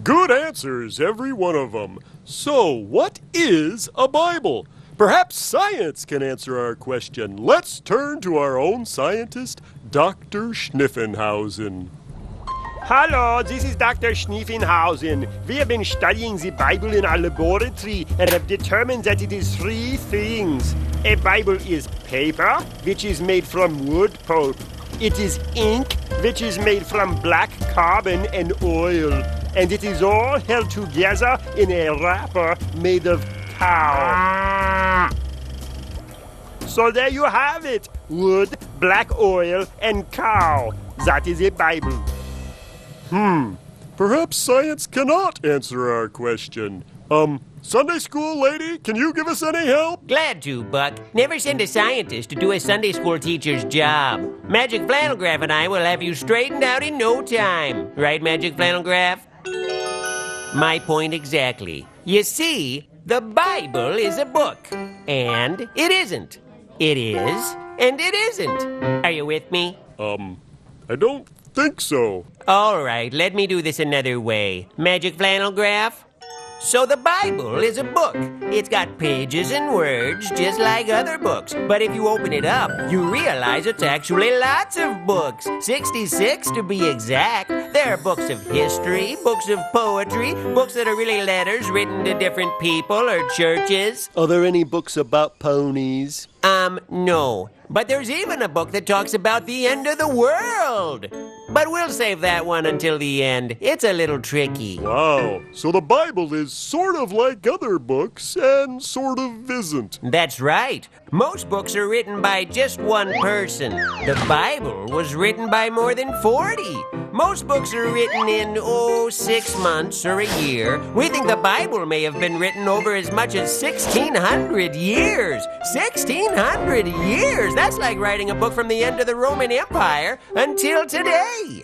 Good answers, every one of them. So, what is a Bible? Perhaps science can answer our question. Let's turn to our own scientist, Dr. Schniffenhausen. Hello, this is Dr. Schniffenhausen. We have been studying the Bible in our laboratory and have determined that it is three things. A Bible is paper, which is made from wood pulp. It is ink, which is made from black carbon and oil. And it is all held together in a wrapper made of cow. So there you have it. Wood, black oil, and cow. That is a Bible. Perhaps science cannot answer our question. Sunday school lady, can you give us any help? Glad to, Buck. Never send a scientist to do a Sunday school teacher's job. Magic Flannel Graph and I will have you straightened out in no time. Right, Magic Flannel Graph? My point exactly. You see, the Bible is a book. And it isn't. It is, and it isn't. Are you with me? I don't think so. All right, let me do this another way. Magic Flannel Graph? So the Bible is a book. It's got pages and words just like other books. But if you open it up, you realize it's actually lots of books. 66 to be exact. There are books of history, books of poetry, books that are really letters written to different people or churches. Are there any books about ponies? No. But there's even a book that talks about the end of the world. But we'll save that one until the end. It's a little tricky. Wow, so the Bible is sort of like other books and sort of isn't. That's right. Most books are written by just one person. The Bible was written by more than 40. Most books are written in, 6 months or a year. We think the Bible may have been written over as much as 1,600 years. 1,600 years! That's like writing a book from the end of the Roman Empire until today.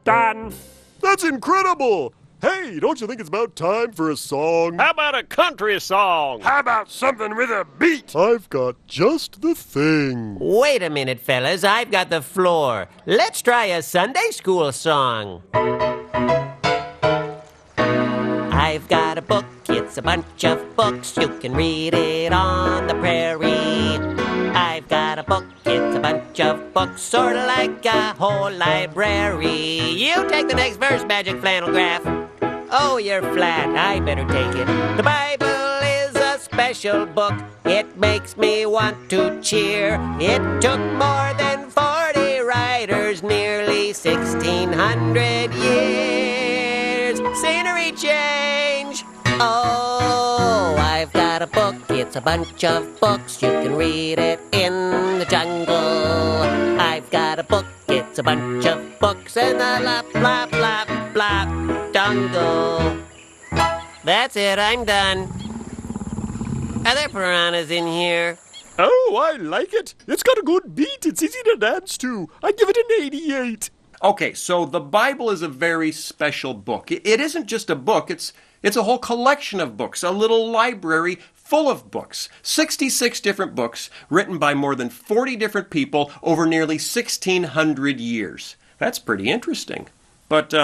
Done. That's incredible! Hey, don't you think it's about time for a song? How about a country song? How about something with a beat? I've got just the thing. Wait a minute, fellas. I've got the floor. Let's try a Sunday school song. I've got a book. It's a bunch of books. You can read it on the prairie. I've got a book. It's a bunch of books, sort of like a whole library. You take the next verse, Magic Flannel Graph. Oh, you're flat. I better take it. The Bible is a special book. It makes me want to cheer. It took more than 40 writers, nearly 1,600 years. Scenery change. Oh, I've got a book. It's a bunch of books. You can read it in the jungle. I've got a book. It's a bunch of books in the lap, lap, lap, lap jungle. That's it. I'm done. Are there piranhas in here? Oh, I like it. It's got a good beat. It's easy to dance to. I give it an 88. Okay, so the Bible is a very special book. It isn't just a book, it's a whole collection of books, a little library full of books. 66 different books written by more than 40 different people over nearly 1,600 years. That's pretty interesting. But,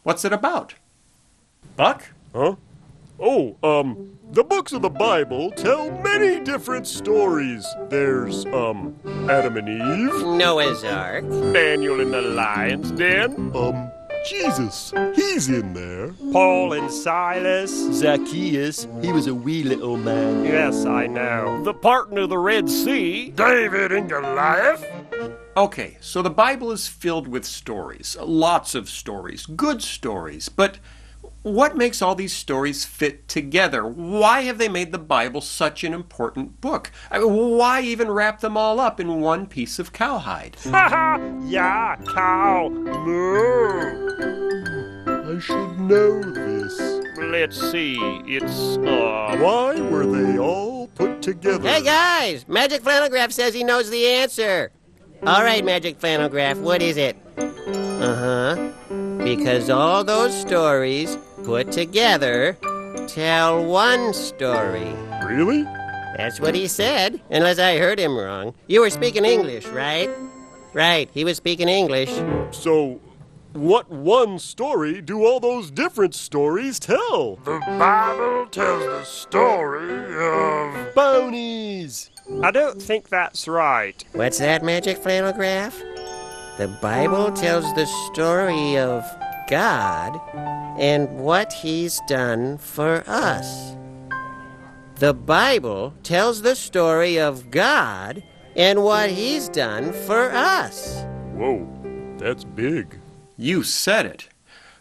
what's it about? Buck? Huh? The books of the Bible tell many different stories. There's, Adam and Eve. Noah's Ark. Daniel in the lion's den. Jesus. He's in there. Paul and Silas. Zacchaeus, he was a wee little man. Yes, I know. The parting of the Red Sea. David and Goliath. Okay, so the Bible is filled with stories. Lots of stories. Good stories. But what makes all these stories fit together? Why have they made the Bible such an important book? I mean, why even wrap them all up in one piece of cowhide? Haha, yeah, cow. Moo. I should know this. Let's see, it's, Why were they all put together? Hey, guys! Magic Flannel Graph says he knows the answer. All right, Magic Flannel Graph, what is it? Because all those stories put together tell one story. Really? That's what he said, unless I heard him wrong. You were speaking English, right? Right, he was speaking English. So, what one story do all those different stories tell? The Bible tells the story of... Bounies! I don't think that's right. What's that, Magic Flannel Graph? The Bible tells the story of God and what He's done for us. The Bible tells the story of God and what He's done for us. Whoa, that's big. You said it.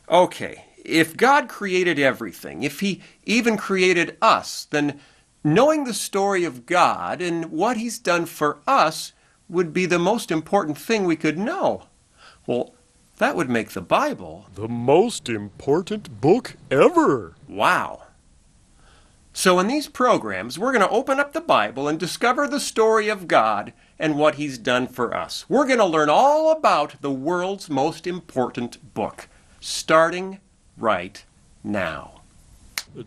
Okay, if God created everything, if He even created us, then knowing the story of God and what He's done for us would be the most important thing we could know. Well, that would make the Bible... The most important book ever. Wow. So in these programs, we're going to open up the Bible and discover the story of God and what He's done for us. We're going to learn all about the world's most important book, starting right now.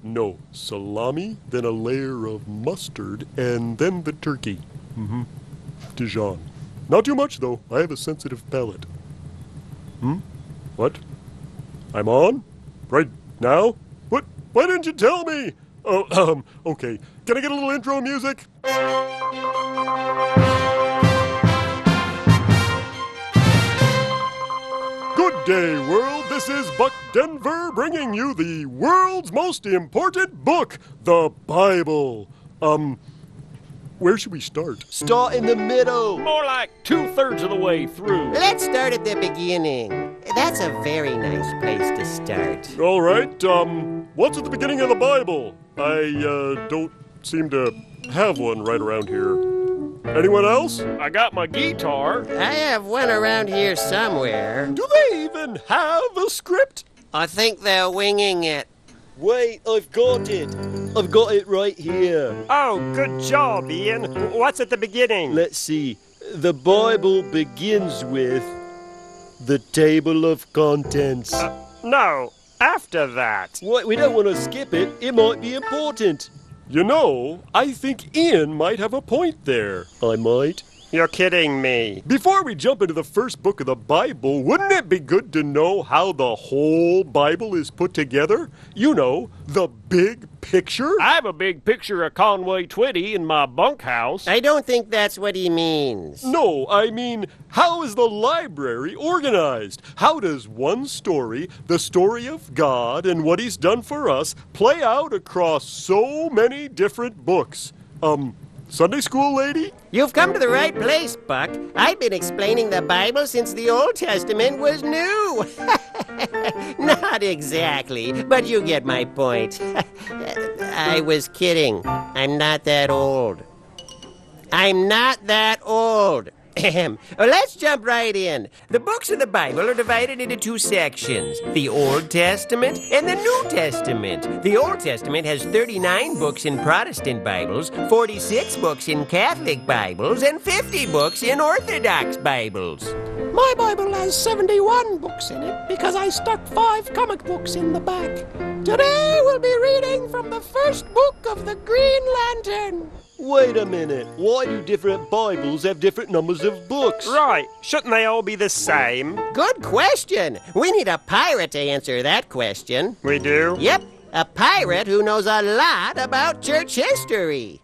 No, salami, then a layer of mustard, and then the turkey. Dijon. Not too much, though. I have a sensitive palate. What? I'm on? Right now? What? Why didn't you tell me? Oh, okay. Can I get a little intro music? Good day, world. This is Buck Denver bringing you the world's most important book, the Bible. Where should we start? Start in the middle. More like 2/3 of the way through. Let's start at the beginning. That's a very nice place to start. All right, what's at the beginning of the Bible? I, don't seem to have one right around here. Anyone else? I got my guitar. I have one around here somewhere. Do they even have a script? I think they're winging it. Wait, I've got it. I've got it right here. Oh, good job, Ian. What's at the beginning? Let's see. The Bible begins with the table of contents. No, after that. What? We don't want to skip it. It might be important. You know, I think Ian might have a point there. I might. You're kidding me. Before we jump into the first book of the Bible, wouldn't it be good to know how the whole Bible is put together? You know, the big picture? I have a big picture of Conway Twitty in my bunkhouse. I don't think that's what he means. No, I mean, how is the library organized? How does one story, the story of God and what He's done for us, play out across so many different books? Sunday school lady? You've come to the right place, Buck. I've been explaining the Bible since the Old Testament was new. Not exactly, but you get my point. I was kidding. I'm not that old. I'm not that old. Let's jump right in. The books of the Bible are divided into two sections, the Old Testament and the New Testament. The Old Testament has 39 books in Protestant Bibles, 46 books in Catholic Bibles, and 50 books in Orthodox Bibles. My Bible has 71 books in it because I stuck 5 comic books in the back. Today we'll be reading from the first book of the Green Lantern. Wait a minute. Why do different Bibles have different numbers of books? Right. Shouldn't they all be the same? Good question. We need a pirate to answer that question. We do? Yep, a pirate who knows a lot about church history.